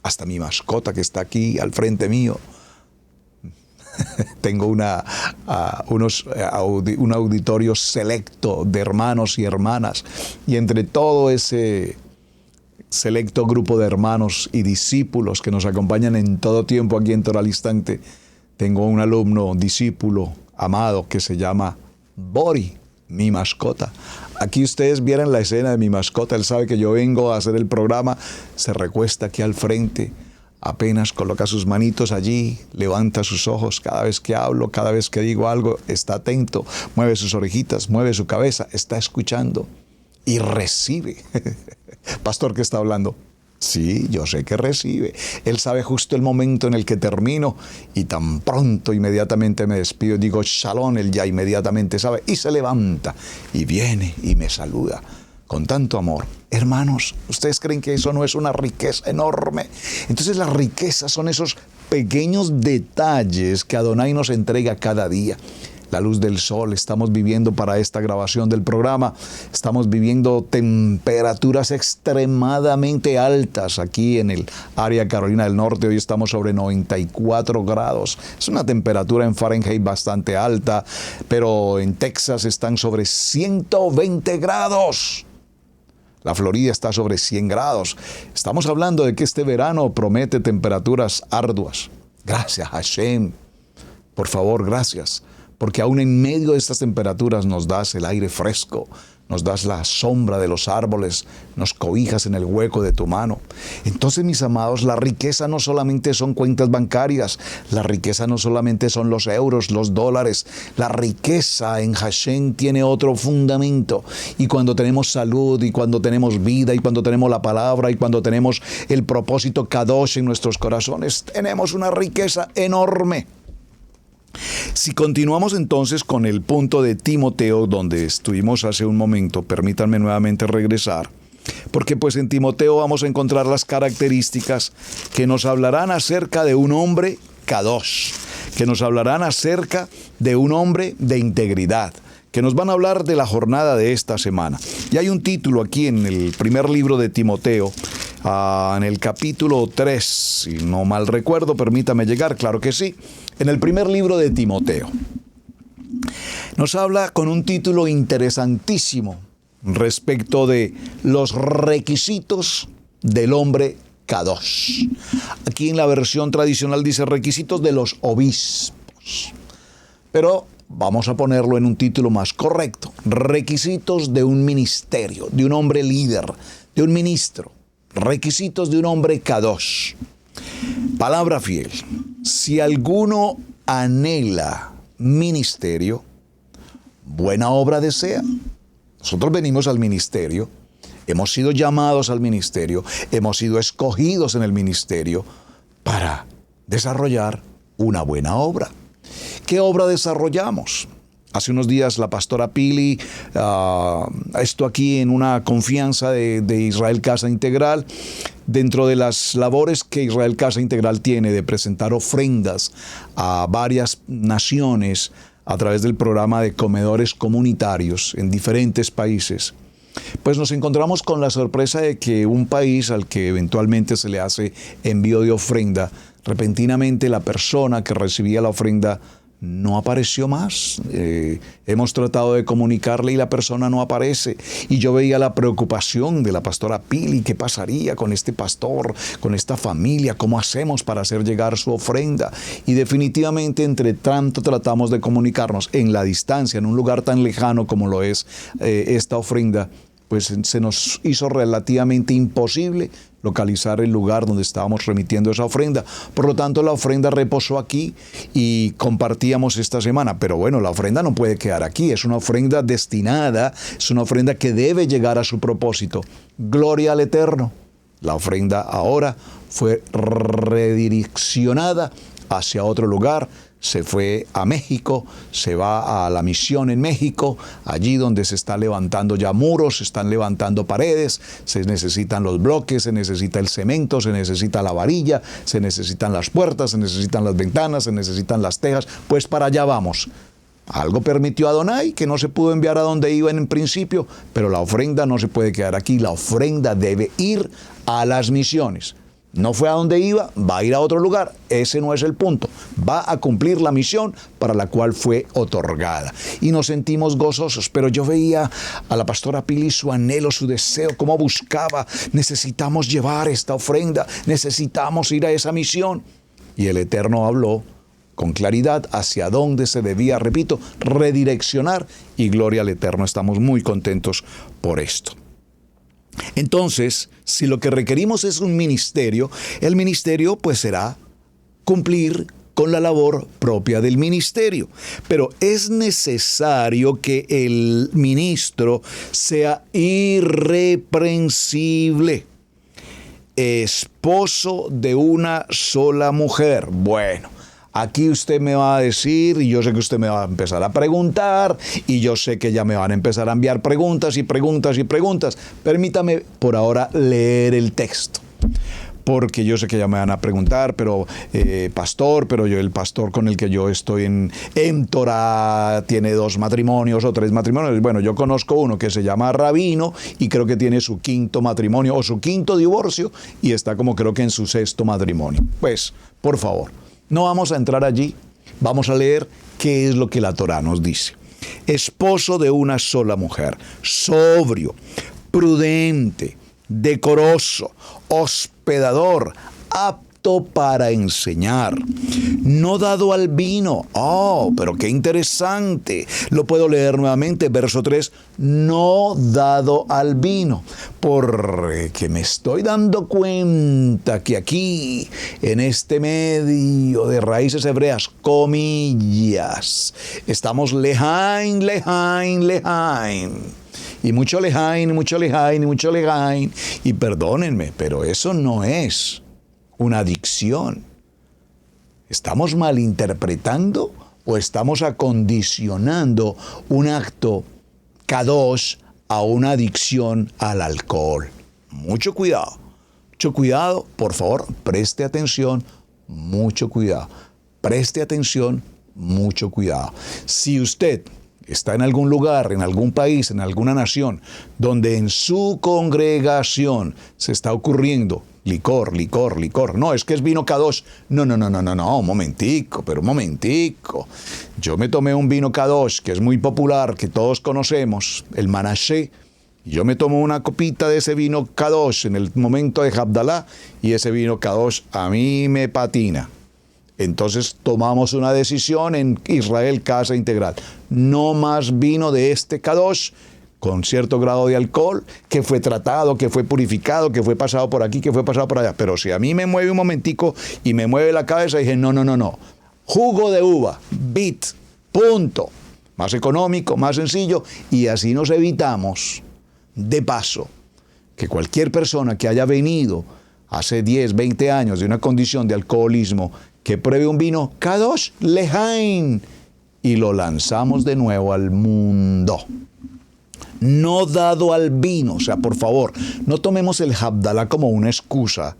hasta mi mascota que está aquí al frente mío. Tengo un auditorio selecto de hermanos y hermanas, y entre todo ese selecto grupo de hermanos y discípulos que nos acompañan en todo tiempo aquí en Torá al Instante, tengo un alumno, discípulo, amado, que se llama Bori, mi mascota. Aquí ustedes vieran la escena de mi mascota. Él sabe que yo vengo a hacer el programa, se recuesta aquí al frente, apenas coloca sus manitos allí, levanta sus ojos cada vez que hablo, cada vez que digo algo, está atento, mueve sus orejitas, mueve su cabeza, está escuchando y recibe. Pastor, ¿qué está hablando? Sí, yo sé que recibe. Él sabe justo el momento en el que termino y tan pronto inmediatamente me despido. Digo, shalom, él ya inmediatamente sabe y se levanta y viene y me saluda con tanto amor. Hermanos, ¿ustedes creen que eso no es una riqueza enorme? Entonces las riquezas son esos pequeños detalles que Adonai nos entrega cada día. La luz del sol, estamos viviendo para esta grabación del programa, estamos viviendo temperaturas extremadamente altas aquí en el área Carolina del Norte. Hoy estamos sobre 94 grados. Es una temperatura en Fahrenheit bastante alta, pero en Texas están sobre 120 grados. La Florida está sobre 100 grados. Estamos hablando de que este verano promete temperaturas arduas. Gracias, Hashem. Por favor, gracias. Porque aún en medio de estas temperaturas nos das el aire fresco, nos das la sombra de los árboles, nos cobijas en el hueco de tu mano. Entonces, mis amados, la riqueza no solamente son cuentas bancarias, la riqueza no solamente son los euros, los dólares, la riqueza en Hashem tiene otro fundamento. Y cuando tenemos salud, y cuando tenemos vida, y cuando tenemos la palabra, y cuando tenemos el propósito Kadosh en nuestros corazones, tenemos una riqueza enorme. Si continuamos entonces con el punto de Timoteo, donde estuvimos hace un momento, permítanme nuevamente regresar, porque pues en Timoteo vamos a encontrar las características que nos hablarán acerca de un hombre kadosh, que nos hablarán acerca de un hombre de integridad, que nos van a hablar de la jornada de esta semana. Y hay un título aquí en el primer libro de Timoteo, en el capítulo 3, si no mal recuerdo, permítame llegar, claro que sí, en el primer libro de Timoteo. Nos habla con un título interesantísimo respecto de los requisitos del hombre kadosh. Aquí en la versión tradicional dice requisitos de los obispos, pero vamos a ponerlo en un título más correcto: requisitos de un ministerio, de un hombre líder, de un ministro. Requisitos de un hombre kadosh. Palabra fiel. Si alguno anhela ministerio, buena obra desea. Nosotros venimos al ministerio, hemos sido llamados al ministerio, hemos sido escogidos en el ministerio para desarrollar una buena obra. ¿Qué obra desarrollamos? Hace unos días la pastora Pili, esto aquí en una confianza de Israel Casa Integral, dentro de las labores que Israel Casa Integral tiene de presentar ofrendas a varias naciones a través del programa de comedores comunitarios en diferentes países, pues nos encontramos con la sorpresa de que un país al que eventualmente se le hace envío de ofrenda, repentinamente la persona que recibía la ofrenda no apareció más. Hemos tratado de comunicarle y la persona no aparece. Y yo veía la preocupación de la pastora Pili. ¿Qué pasaría con este pastor, con esta familia? ¿Cómo hacemos para hacer llegar su ofrenda? Y definitivamente, entre tanto tratamos de comunicarnos en la distancia, en un lugar tan lejano como lo es esta ofrenda, pues se nos hizo relativamente imposible localizar el lugar donde estábamos remitiendo esa ofrenda. Por lo tanto, la ofrenda reposó aquí y compartíamos esta semana. Pero bueno, la ofrenda no puede quedar aquí. Es una ofrenda destinada, es una ofrenda que debe llegar a su propósito. Gloria al Eterno. La ofrenda ahora fue redireccionada hacia otro lugar. Se fue a México, se va a la misión en México, allí donde se están levantando ya muros, se están levantando paredes, se necesitan los bloques, se necesita el cemento, se necesita la varilla, se necesitan las puertas, se necesitan las ventanas, se necesitan las tejas, pues para allá vamos. Algo permitió Adonai, que no se pudo enviar a donde iba en principio, pero la ofrenda no se puede quedar aquí. La ofrenda debe ir a las misiones. No fue a donde iba, va a ir a otro lugar. Ese no es el punto. Va a cumplir la misión para la cual fue otorgada. Y nos sentimos gozosos, pero yo veía a la pastora Pili su anhelo, su deseo, cómo buscaba. Necesitamos llevar esta ofrenda, necesitamos ir a esa misión. Y el Eterno habló con claridad hacia dónde se debía, repito, redireccionar, y gloria al Eterno, estamos muy contentos por esto. Entonces, si lo que requerimos es un ministerio, el ministerio pues será cumplir con la labor propia del ministerio. Pero es necesario que el ministro sea irreprensible, esposo de una sola mujer. Bueno, aquí usted me va a decir, y yo sé que usted me va a empezar a preguntar, y yo sé que ya me van a empezar a enviar preguntas y preguntas y preguntas. Permítame por ahora leer el texto, porque yo sé que ya me van a preguntar, pero pastor, pero el pastor con el que yo estoy en Torah tiene 2 matrimonios o 3 matrimonios. Bueno, yo conozco uno que se llama Rabino y creo que tiene su 5º matrimonio o su 5º divorcio y está como creo que en su 6º matrimonio. Pues, por favor, no vamos a entrar allí, vamos a leer qué es lo que la Torá nos dice. Esposo de una sola mujer, sobrio, prudente, decoroso, hospedador, apto para enseñar, no dado al vino. Oh, pero qué interesante. Lo puedo leer nuevamente, verso 3, no dado al vino, porque me estoy dando cuenta que aquí, en este medio de raíces hebreas, comillas, estamos lejain, lejain, lejain. Y mucho lejain, mucho lejain, mucho lejain. Y perdónenme, pero eso no es una adicción. ¿Estamos malinterpretando o estamos acondicionando un acto kadosh a una adicción al alcohol? Mucho cuidado, por favor, preste atención, mucho cuidado. Preste atención, mucho cuidado. Si usted está en algún lugar, en algún país, en alguna nación, donde en su congregación se está ocurriendo licor. No, es que es vino kadosh. No, un momentico. Yo me tomé un vino kadosh que es muy popular, que todos conocemos, el Manasseh. Yo me tomo una copita de ese vino kadosh en el momento de Havdalah y ese vino kadosh a mí me patina. Entonces tomamos una decisión en Israel Casa Integral. No más vino de este kadosh con cierto grado de alcohol, que fue tratado, que fue purificado, que fue pasado por aquí, que fue pasado por allá. Pero si a mí me mueve un momentico y me mueve la cabeza, dije, no. Jugo de uva, bit, punto. Más económico, más sencillo, y así nos evitamos, de paso, que cualquier persona que haya venido hace 10, 20 años de una condición de alcoholismo, que pruebe un vino kadosh lejain, y lo lanzamos de nuevo al mundo. No dado al vino. O sea, por favor, no tomemos el Havdalah como una excusa.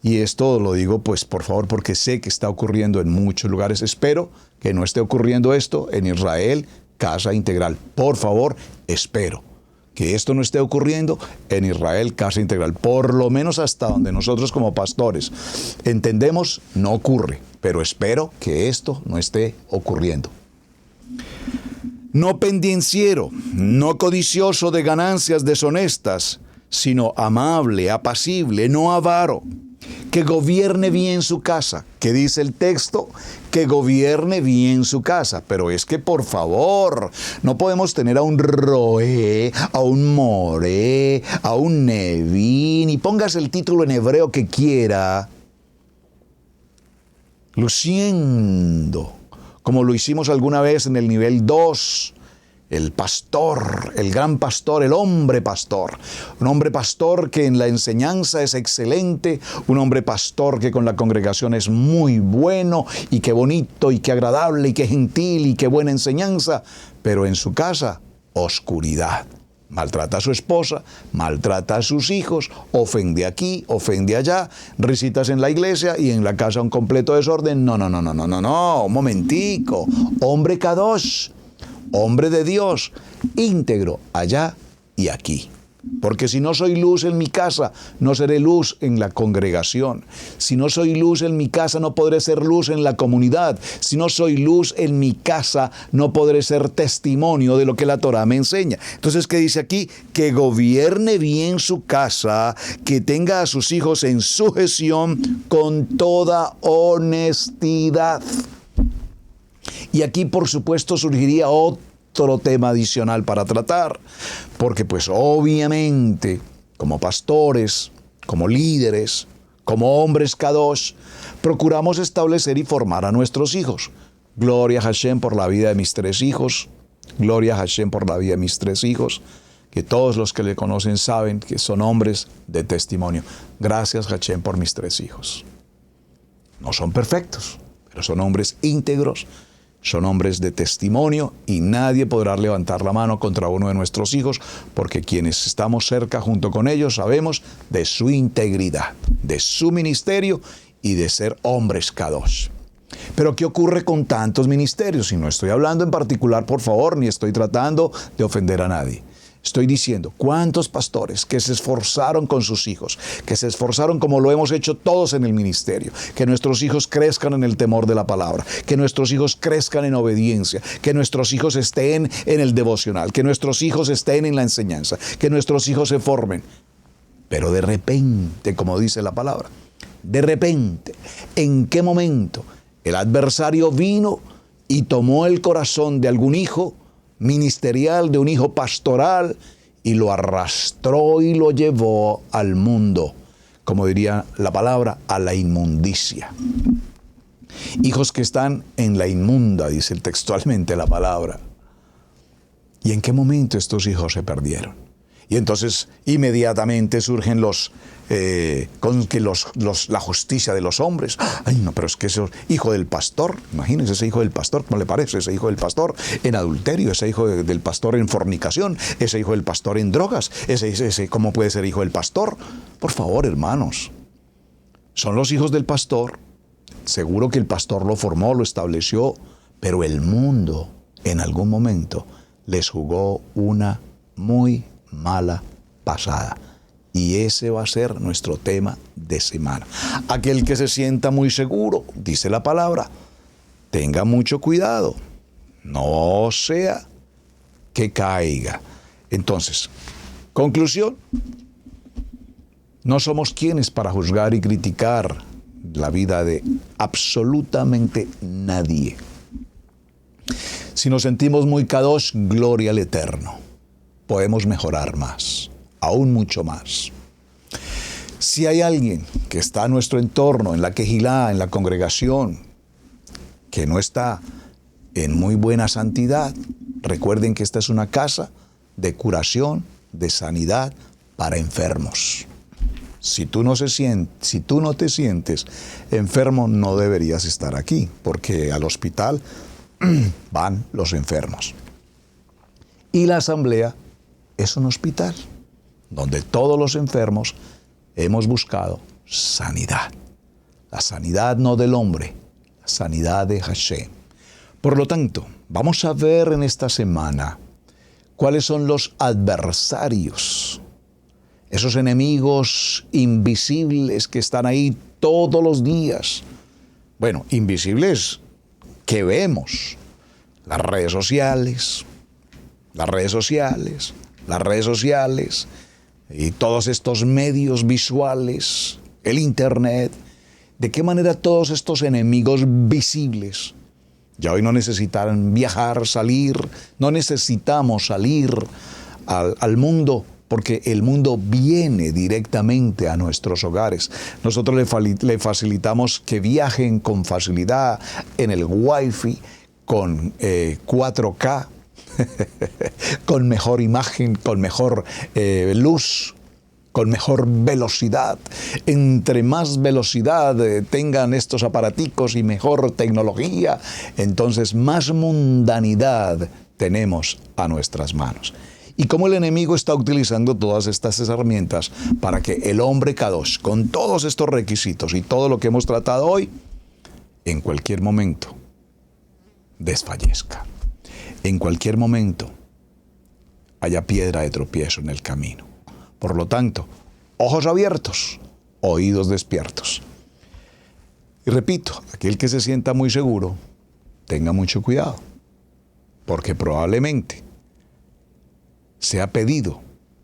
Y esto lo digo, pues, por favor, porque sé que está ocurriendo en muchos lugares. Espero que no esté ocurriendo esto en Israel Casa Integral. Por favor, espero que esto no esté ocurriendo en Israel Casa Integral. Por lo menos hasta donde nosotros como pastores entendemos, no ocurre. Pero espero que esto no esté ocurriendo. No pendenciero, no codicioso de ganancias deshonestas, sino amable, apacible, no avaro, que gobierne bien su casa. ¿Qué dice el texto? Que gobierne bien su casa. Pero es que, por favor, no podemos tener a un Roé, a un Moré, a un Nevín, y póngase el título en hebreo que quiera, luciendo como lo hicimos alguna vez en el nivel 2, el pastor, el gran pastor, el hombre pastor. Un hombre pastor que en la enseñanza es excelente, un hombre pastor que con la congregación es muy bueno, y qué bonito, y qué agradable, y qué gentil, y qué buena enseñanza, pero en su casa, oscuridad. Maltrata a su esposa, maltrata a sus hijos, ofende aquí, ofende allá, recitas en la iglesia y en la casa un completo desorden. No, un momentico. Hombre kadosh, hombre de Dios, íntegro allá y aquí. Porque si no soy luz en mi casa, no seré luz en la congregación. Si no soy luz en mi casa, no podré ser luz en la comunidad. Si no soy luz en mi casa, no podré ser testimonio de lo que la Torá me enseña. Entonces, ¿qué dice aquí? Que gobierne bien su casa, que tenga a sus hijos en sujeción con toda honestidad. Y aquí, por supuesto, surgiría otro tema adicional para tratar, porque pues obviamente como pastores, como líderes, como hombres kadosh, procuramos establecer y formar a nuestros hijos. Gloria a Hashem por la vida de mis 3 hijos, gloria a Hashem por la vida de mis 3 hijos, que todos los que le conocen saben que son hombres de testimonio. Gracias Hashem por mis 3 hijos. No son perfectos, pero son hombres íntegros, son hombres de testimonio y nadie podrá levantar la mano contra uno de nuestros hijos porque quienes estamos cerca junto con ellos sabemos de su integridad, de su ministerio y de ser hombres kadosh. Pero ¿qué ocurre con tantos ministerios? Y no estoy hablando en particular, por favor, ni estoy tratando de ofender a nadie. Estoy diciendo, ¿cuántos pastores que se esforzaron con sus hijos, que se esforzaron como lo hemos hecho todos en el ministerio, que nuestros hijos crezcan en el temor de la palabra, que nuestros hijos crezcan en obediencia, que nuestros hijos estén en el devocional, que nuestros hijos estén en la enseñanza, que nuestros hijos se formen? Pero de repente, como dice la palabra, de repente, ¿en qué momento el adversario vino y tomó el corazón de algún hijo ministerial, de un hijo pastoral, y lo arrastró y lo llevó al mundo, como diría la palabra, a la inmundicia? Hijos que están en la inmunda, dice textualmente la palabra. ¿Y en qué momento estos hijos se perdieron? Y entonces inmediatamente surgen la justicia de los hombres. Ay, no, pero es que ese hijo del pastor, imagínense ese hijo del pastor, ¿cómo le parece? Ese hijo del pastor en adulterio, ese hijo del pastor en fornicación, ese hijo del pastor en drogas, ese ¿cómo puede ser hijo del pastor? Por favor, hermanos, son los hijos del pastor. Seguro que el pastor lo formó, lo estableció, pero el mundo en algún momento les jugó una muy mala pasada. Y ese va a ser nuestro tema de semana. Aquel que se sienta muy seguro, dice la palabra, tenga mucho cuidado, no sea que caiga. Entonces, conclusión, no somos quienes para juzgar y criticar la vida de absolutamente nadie. Si nos sentimos muy kadosh, gloria al Eterno. Podemos mejorar más, aún mucho más. Si hay alguien que está en nuestro entorno, en la quejilá, en la congregación, que no está en muy buena santidad, recuerden que esta es una casa de curación, de sanidad para enfermos. Si tú no te sientes enfermo, no deberías estar aquí, porque al hospital van los enfermos. Y la asamblea es un hospital donde todos los enfermos hemos buscado sanidad. La sanidad no del hombre, la sanidad de Hashem. Por lo tanto, vamos a ver en esta semana cuáles son los adversarios, esos enemigos invisibles que están ahí todos los días. Bueno, invisibles que vemos, las redes sociales y todos estos medios visuales, el internet. ¿De qué manera todos estos enemigos visibles? Ya hoy no necesitan viajar, salir, no necesitamos salir al mundo, porque el mundo viene directamente a nuestros hogares. Nosotros le facilitamos que viajen con facilidad en el Wi-Fi, con 4K, con mejor imagen, con mejor luz, con mejor velocidad. Entre más velocidad tengan estos aparaticos y mejor tecnología, entonces más mundanidad tenemos a nuestras manos. Y cómo el enemigo está utilizando todas estas herramientas para que el hombre kadosh, con todos estos requisitos y todo lo que hemos tratado hoy, en cualquier momento desfallezca. en cualquier momento haya piedra de tropiezo en el camino. Por lo tanto, ojos abiertos, oídos despiertos. Y repito, aquel que se sienta muy seguro, tenga mucho cuidado, porque probablemente sea pedido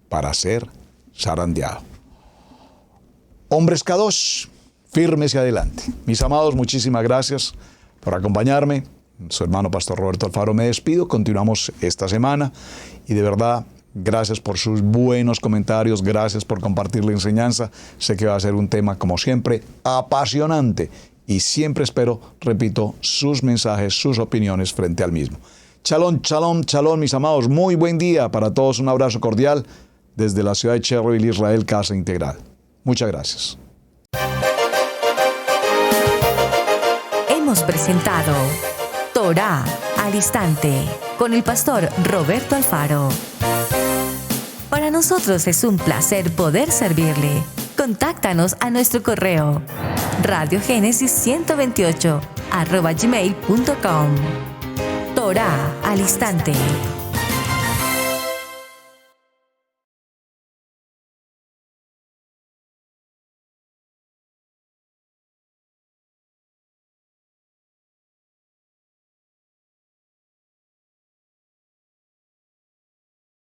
para ser zarandeado. Hombres K2, firmes y adelante. Mis amados, muchísimas gracias por acompañarme. Su hermano Pastor Roberto Alfaro me despido. Continuamos esta semana y de verdad, gracias por sus buenos comentarios, gracias por compartir la enseñanza. Sé que va a ser un tema, como siempre, apasionante y siempre espero, repito, sus mensajes, sus opiniones frente al mismo. Shalom, shalom, shalom, mis amados. Muy buen día para todos. Un abrazo cordial desde la ciudad de Cherryville, Israel, Casa Integral. Muchas gracias. Hemos presentado Torá al Instante con el pastor Roberto Alfaro. Para nosotros es un placer poder servirle. Contáctanos a nuestro correo radiogenesis128@gmail.com. Torá al Instante.